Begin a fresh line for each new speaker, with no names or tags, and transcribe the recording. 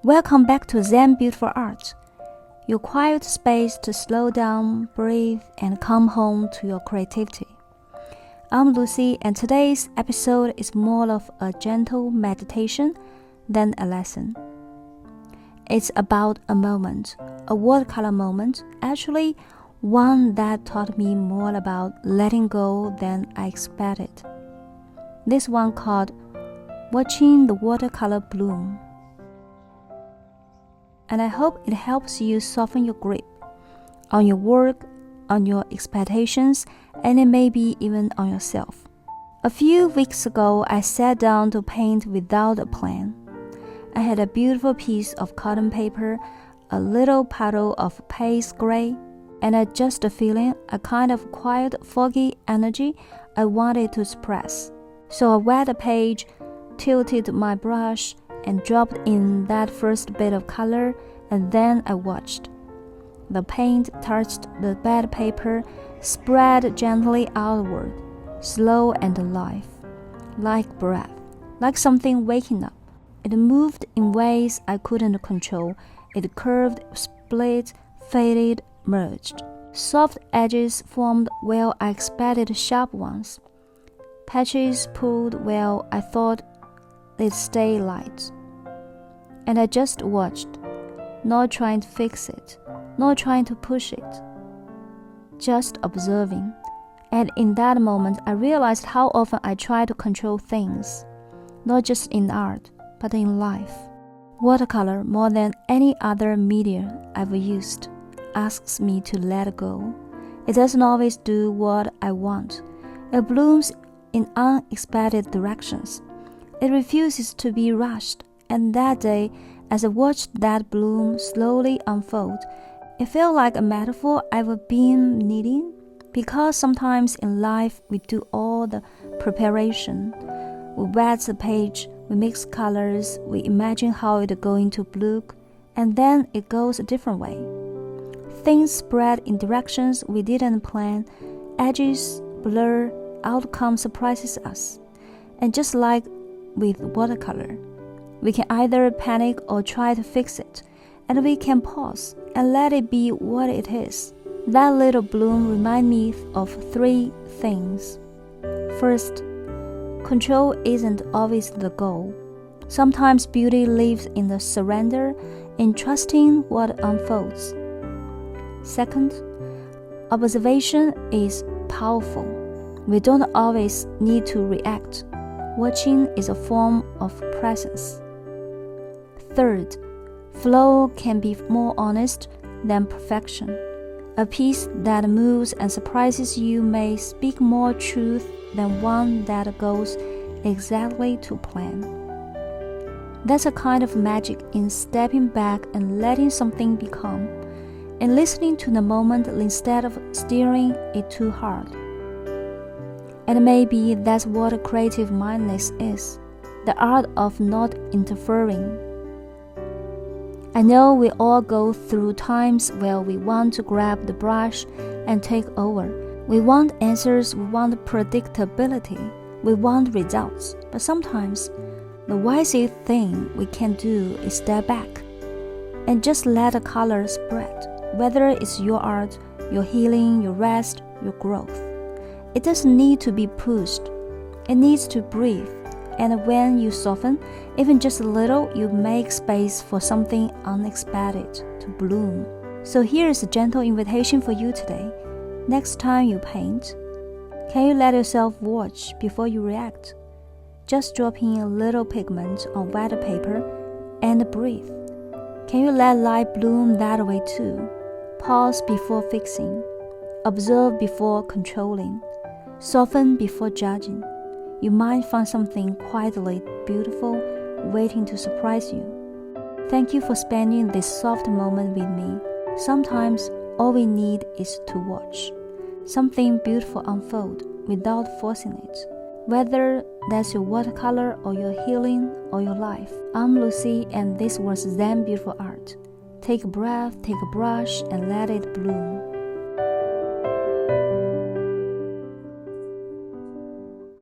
Welcome back to Zen Beautiful Art, your quiet space to slow down, breathe, and come home to your creativity. I'm Lucy, and today's episode is more of a gentle meditation than a lesson. It's about a moment, a watercolor moment, actually one that taught me more about letting go than I expected. This one called Watching the Watercolor Bloom. And I hope it helps you soften your grip on your work, on your expectations, and maybe even on yourself. A few weeks ago, I sat down to paint without a plan. I had a beautiful piece of cotton paper, a little puddle of paste gray, and just a feeling, a kind of quiet, foggy energy I wanted to express. So I wet the page, tilted my brush, and dropped in that first bit of color, and then I watched. The paint touched the bed paper, spread gently outward, slow and alive, like breath, like something waking up. It moved in ways I couldn't control. It curved, split, faded, merged. Soft edges formed where I expected sharp ones. Patches pulled where I thought they'd stay light. And I just watched, not trying to fix it, not trying to push it, just observing. And in that moment, I realized how often I try to control things, not just in art, but in life. Watercolor, more than any other media I've used, asks me to let go. It doesn't always do what I want. It blooms in unexpected directions. It refuses to be rushed. And that day, as I watched that bloom slowly unfold, it felt like a metaphor I've been needing, because sometimes in life we do all the preparation. We wet the page, we mix colors, we imagine how it's going to look, and then it goes a different way. Things spread in directions we didn't plan, edges blur, outcome surprises us. And just like with watercolor, we can either panic or try to fix it, and we can pause and let it be what it is. That little bloom reminds me of three things. First, control isn't always the goal. Sometimes beauty lives in the surrender, in trusting what unfolds. Second, observation is powerful. We don't always need to react. Watching is a form of presence. Third, flow can be more honest than perfection. A piece that moves and surprises you may speak more truth than one that goes exactly to plan. There's a kind of magic in stepping back and letting something become, and listening to the moment instead of steering it too hard. And maybe that's what a creative mindedness is, the art of not interfering. I know we all go through times where we want to grab the brush and take over. We want answers, we want predictability, we want results. But sometimes, the wisest thing we can do is step back and just let the color spread, whether it's your art, your healing, your rest, your growth. It doesn't need to be pushed. It needs to breathe. And when you soften, even just a little, you make space for something unexpected to bloom. So here's a gentle invitation for you today. Next time you paint, can you let yourself watch before you react? Just dropping a little pigment on wet paper and breathe. Can you let light bloom that way too? Pause before fixing. Observe before controlling. Soften before judging. You might find something quietly beautiful waiting to surprise you. Thank you for spending this soft moment with me. Sometimes all we need is to watch something beautiful unfold without forcing it. Whether that's your watercolor or your healing or your life. I'm Lucy, and this was Zen Beautiful Art. Take a breath, take a brush, and let it bloom.